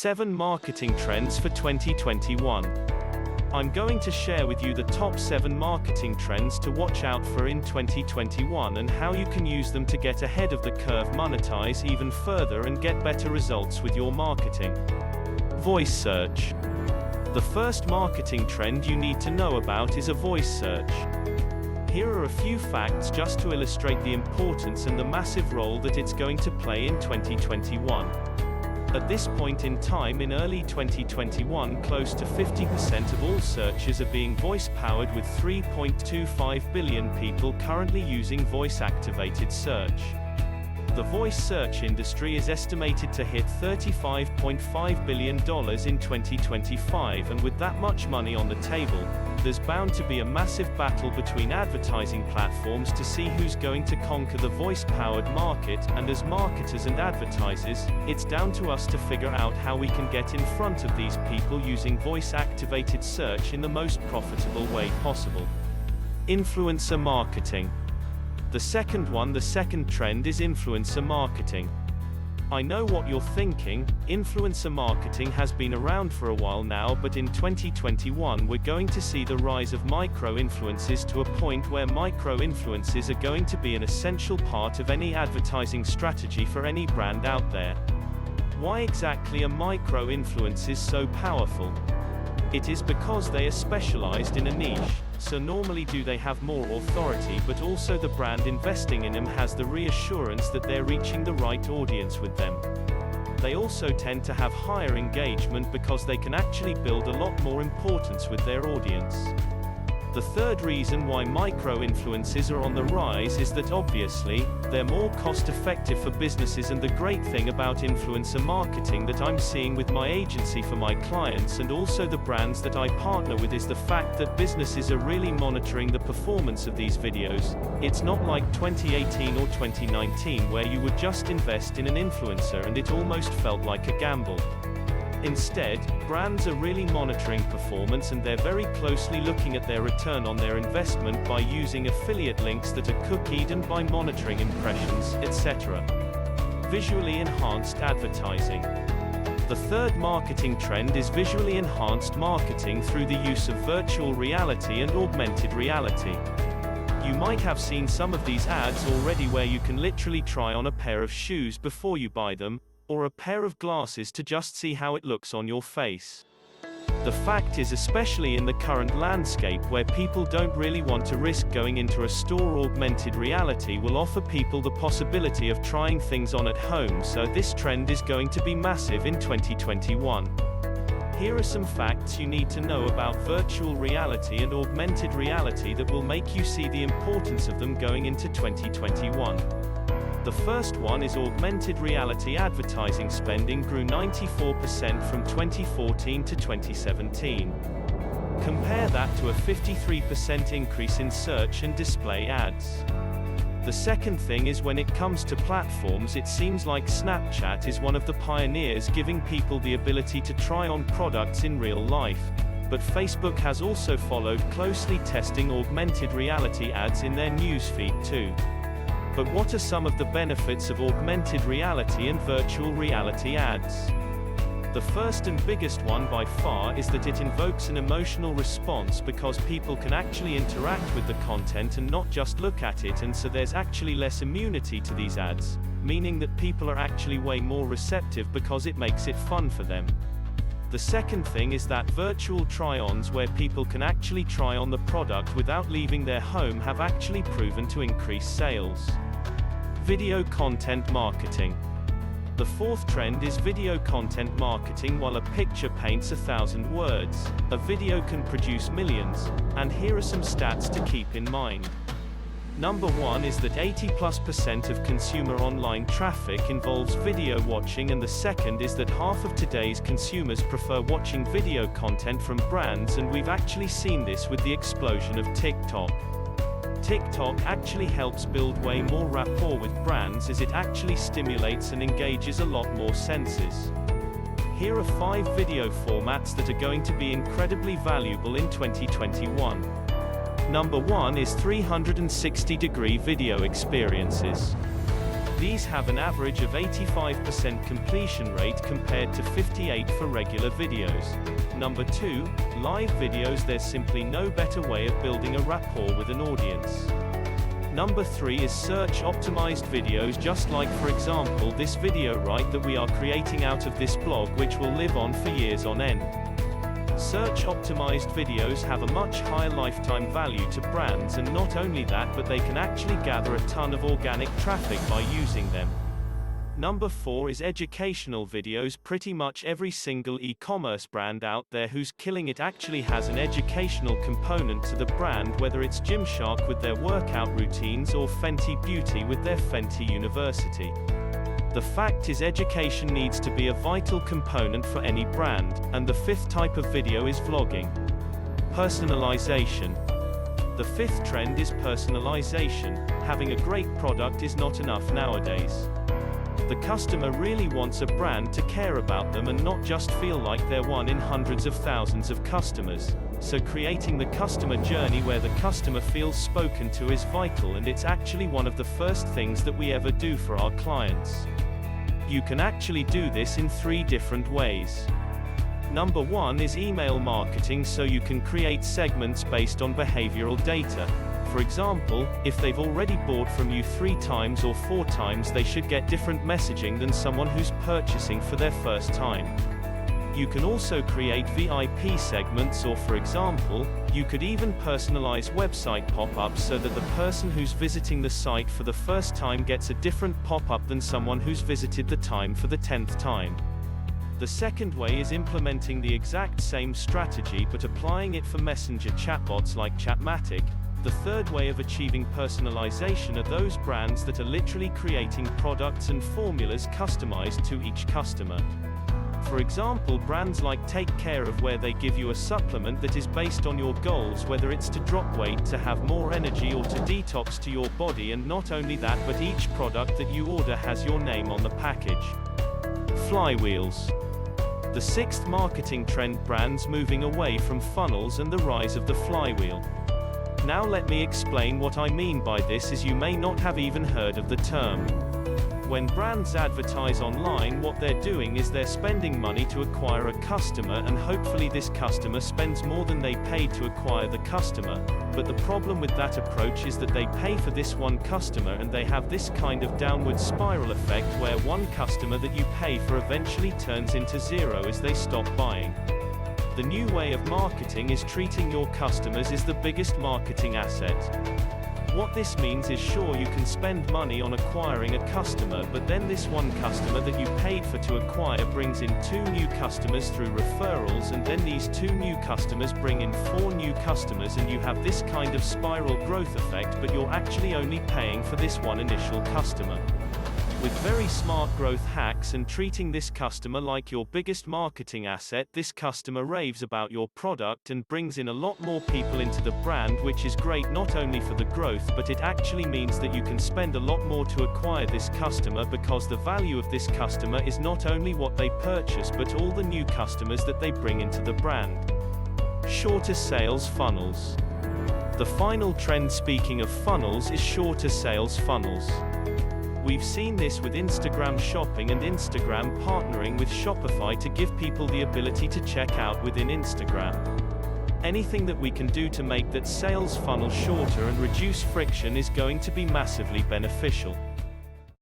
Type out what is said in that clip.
7 Marketing Trends for 2021. I'm going to share with you the top 7 marketing trends to watch out for in 2021 and how you can use them to get ahead of the curve, monetize even further and get better results with your marketing. Voice search. The first marketing trend you need to know about is a voice search. Here are a few facts just to illustrate the importance and the massive role that it's going to play in 2021. At this point in time in early 2021, close to 50% of all searches are being voice-powered, with 3.25 billion people currently using voice-activated search. The voice search industry is estimated to hit $35.5 billion in 2025, and with that much money on the table, there's bound to be a massive battle between advertising platforms to see who's going to conquer the voice-powered market, and as marketers and advertisers, it's down to us to figure out how we can get in front of these people using voice-activated search in the most profitable way possible. Influencer marketing. The second trend is influencer marketing. I know what you're thinking, influencer marketing has been around for a while now, but in 2021 we're going to see the rise of micro-influencers to a point where micro-influencers are going to be an essential part of any advertising strategy for any brand out there. Why exactly are micro-influencers so powerful? It is because they are specialized in a niche, so normally they have more authority, but also the brand investing in them has the reassurance that they're reaching the right audience with them. They also tend to have higher engagement because they can actually build a lot more importance with their audience. The third reason why micro-influencers are on the rise is that obviously, they're more cost-effective for businesses, and the great thing about influencer marketing that I'm seeing with my agency for my clients and also the brands that I partner with is the fact that businesses are really monitoring the performance of these videos. It's not like 2018 or 2019 where you would just invest in an influencer and it almost felt like a gamble. Instead, brands are really monitoring performance, and they're very closely looking at their return on their investment by using affiliate links that are cookied and by monitoring impressions, etc. Visually enhanced advertising. The third marketing trend is visually enhanced marketing through the use of virtual reality and augmented reality. You might have seen some of these ads already where you can literally try on a pair of shoes before you buy them, or a pair of glasses to just see how it looks on your face. The fact is, especially in the current landscape where people don't really want to risk going into a store, augmented reality will offer people the possibility of trying things on at home, so this trend is going to be massive in 2021. Here are some facts you need to know about virtual reality and augmented reality that will make you see the importance of them going into 2021. The first one is augmented reality advertising spending grew 94% from 2014 to 2017. Compare that to a 53% increase in search and display ads. The second thing is, when it comes to platforms, it seems like Snapchat is one of the pioneers, giving people the ability to try on products in real life. But Facebook has also followed closely, testing augmented reality ads in their newsfeed too. But what are some of the benefits of augmented reality and virtual reality ads? The first and biggest one by far is that it invokes an emotional response because people can actually interact with the content and not just look at it, and so there's actually less immunity to these ads, meaning that people are actually way more receptive because it makes it fun for them. The second thing is that virtual try-ons, where people can actually try on the product without leaving their home, have actually proven to increase sales. Video content marketing. The fourth trend is video content marketing. While a picture paints 1,000 words, a video can produce millions, and here are some stats to keep in mind. Number 1 is that 80+% of consumer online traffic involves video watching, and the second is that half of today's consumers prefer watching video content from brands, and we've actually seen this with the explosion of TikTok. TikTok actually helps build way more rapport with brands, as it actually stimulates and engages a lot more senses. Here are 5 video formats that are going to be incredibly valuable in 2021. Number 1 is 360-degree video experiences. These have an average of 85% completion rate compared to 58% for regular videos. Number 2, live videos. There's simply no better way of building a rapport with an audience. Number 3 is search optimized videos, just like for example this video right that we are creating out of this blog, which will live on for years on end. Search optimized videos have a much higher lifetime value to brands, and not only that, but they can actually gather a ton of organic traffic by using them. Number 4 is educational videos. Pretty much every single e-commerce brand out there who's killing it actually has an educational component to the brand, whether it's Gymshark with their workout routines or Fenty Beauty with their Fenty University. The fact is, education needs to be a vital component for any brand. And the 5th type of video is vlogging. Personalization. The 5th trend is personalization. Having a great product is not enough nowadays. The customer really wants a brand to care about them and not just feel like they're one in hundreds of thousands of customers. So creating the customer journey where the customer feels spoken to is vital, and it's actually one of the first things that we ever do for our clients. You can actually do this in 3 different ways. Number 1 is email marketing. So you can create segments based on behavioral data. For example, if they've already bought from you 3 times or 4 times, they should get different messaging than someone who's purchasing for their first time. You can also create VIP segments, or for example, you could even personalize website pop-ups so that the person who's visiting the site for the first time gets a different pop-up than someone who's visited the time for the 10th time. The second way is implementing the exact same strategy but applying it for messenger chatbots like Chatmatic. The third way of achieving personalization are those brands that are literally creating products and formulas customized to each customer. For example, brands like Take Care of, where they give you a supplement that is based on your goals, whether it's to drop weight, to have more energy, or to detox to your body. And not only that, but each product that you order has your name on the package. Flywheels. The 6th marketing trend: brands moving away from funnels and the rise of the flywheel. Now let me explain what I mean by this, as you may not have even heard of the term. When brands advertise online, what they're doing is they're spending money to acquire a customer, and hopefully this customer spends more than they paid to acquire the customer. But the problem with that approach is that they pay for this one customer, and they have this kind of downward spiral effect where one customer that you pay for eventually turns into 0 as they stop buying. The new way of marketing is treating your customers as the biggest marketing asset. What this means is, sure, you can spend money on acquiring a customer, but then this one customer that you paid for to acquire brings in 2 new customers through referrals, and then these 2 new customers bring in 4 new customers, and you have this kind of spiral growth effect, but you're actually only paying for this one initial customer. With very smart growth hacks and treating this customer like your biggest marketing asset, this customer raves about your product and brings in a lot more people into the brand, which is great not only for the growth, but it actually means that you can spend a lot more to acquire this customer, because the value of this customer is not only what they purchase but all the new customers that they bring into the brand. Shorter sales funnels. The final trend, speaking of funnels, is shorter sales funnels. We've seen this with Instagram shopping and Instagram partnering with Shopify to give people the ability to check out within Instagram. Anything that we can do to make that sales funnel shorter and reduce friction is going to be massively beneficial.